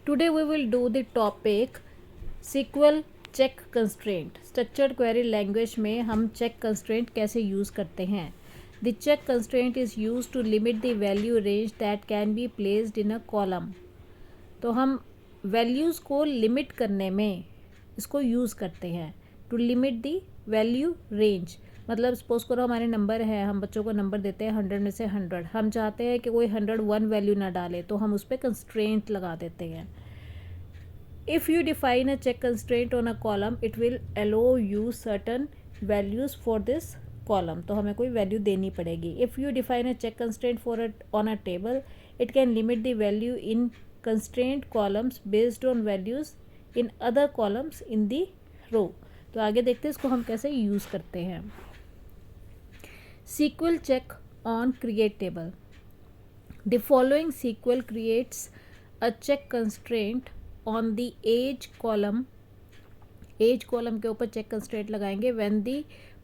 Today we will do the topic SQL check constraint. Structured query language में हम check constraint कैसे use करते हैं. The check constraint is used to limit the value range that can be placed in a column. तो हम values को limit करने में इसको use करते हैं. To limit the value range, मतलब सपोज करो हमारे नंबर है, हम बच्चों को नंबर देते हैं 100 में से 100, हम चाहते हैं कि कोई 101 वैल्यू ना डाले, तो हम उस पर कंस्ट्रेंट लगा देते हैं. If you define a check constraint on a column it will allow you certain values for this column. तो हमें कोई वैल्यू देनी पड़ेगी. If you define a check constraint for on a table it can limit the value in constraint columns based on values in other columns in the row. तो आगे देखते हैं इसको हम कैसे यूज़ करते हैं. SQL check on create table. The following SQL creates a check constraint on the age column. age column के ऊपर check constraint लगाएंगे when the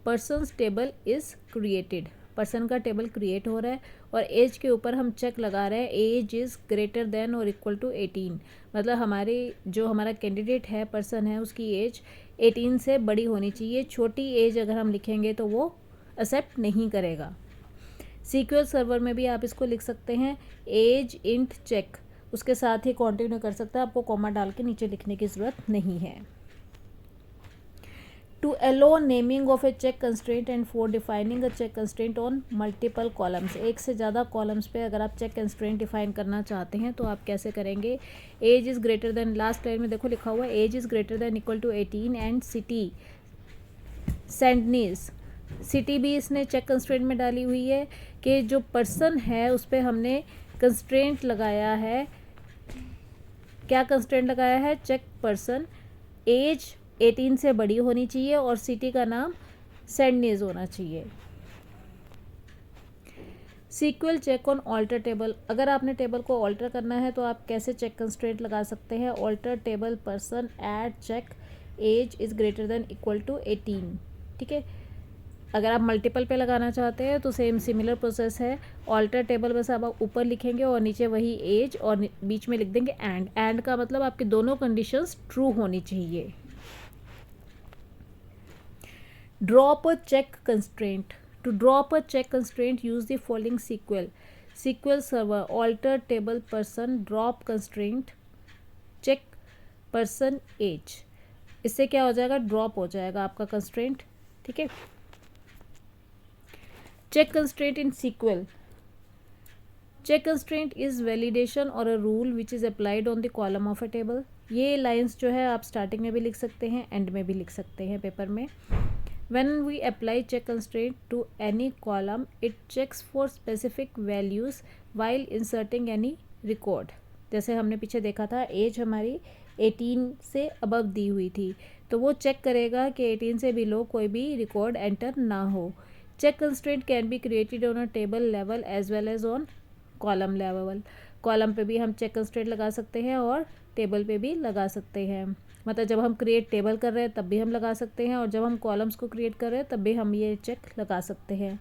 person's table is created. Person का टेबल क्रिएट हो रहा है और एज के ऊपर हम चेक लगा रहे हैं एज इज़ ग्रेटर देन और इक्वल टू 18. मतलब हमारा कैंडिडेट है, पर्सन है, उसकी एज 18 से बड़ी होनी चाहिए. छोटी एज अगर हम लिखेंगे तो वो एक्सेप्ट नहीं करेगा. SQL सर्वर में भी आप इसको लिख सकते हैं एज इंट चेक, उसके साथ ही कंटिन्यू कर सकते हैं, आपको कॉमा डाल के नीचे लिखने की ज़रूरत नहीं है. To allow naming of a check constraint and for defining a check constraint on multiple columns. एक से ज़्यादा कॉलम्स पे अगर आप चेक कंस्ट्रेंट डिफाइन करना चाहते हैं तो आप कैसे करेंगे. Age is greater than, last line में देखो लिखा हुआ है age is greater than equal to 18 and city सैंडनीज. सिटी भी इसने चेक कंस्ट्रेंट में डाली हुई है कि जो पर्सन है उस पर हमने कंस्ट्रेंट लगाया है. क्या कंस्ट्रेंट लगाया है? चेक पर्सन, एज 18 से बड़ी होनी चाहिए और सिटी का नाम सैंडनीज होना चाहिए. SQL check on alter table. अगर आपने टेबल को ऑल्टर करना है तो आप कैसे चेक कंस्ट्रेंट लगा सकते हैं. Alter table person add check age is greater than equal to 18. ठीक है. अगर आप मल्टीपल पे लगाना चाहते हैं तो सेम सिमिलर प्रोसेस है. ऑल्टर टेबल बस आप ऊपर लिखेंगे और नीचे वही एज और बीच में लिख देंगे एंड. एंड का मतलब आपकी दोनों कंडीशंस ट्रू होनी चाहिए. Drop a check constraint. To drop a check constraint use the following SQL server alter table person drop constraint check person age. इससे क्या हो जाएगा? ड्रॉप हो जाएगा आपका कंस्ट्रेंट. ठीक है. Check constraint in SQL. Check constraint is validation or a rule which is applied on the column of a table. ये लाइंस जो है आप स्टार्टिंग में भी लिख सकते हैं, एंड में भी लिख सकते हैं पेपर में. When we apply check constraint to any column, it checks for specific values while inserting any record. जैसे हमने पीछे देखा था एज हमारी 18 से अबव दी हुई थी, तो वो चेक करेगा कि 18 से बिलो कोई भी रिकॉर्ड एंटर ना हो. Check constraint can be created on a table level as well as on column level. Column पे भी हम चेक कंस्ट्रेंट लगा सकते हैं और टेबल पे भी लगा सकते हैं. मतलब जब हम क्रिएट टेबल कर रहे हैं तब भी हम लगा सकते हैं और जब हम कॉलम्स को क्रिएट कर रहे हैं तब भी हम ये चेक लगा सकते हैं.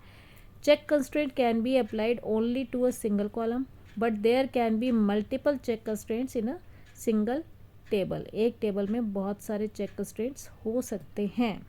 Check constraint can be applied only to a single column but there can be multiple check constraints in a single table. एक टेबल में बहुत सारे चेक कंस्ट्रेंट्स हो सकते हैं.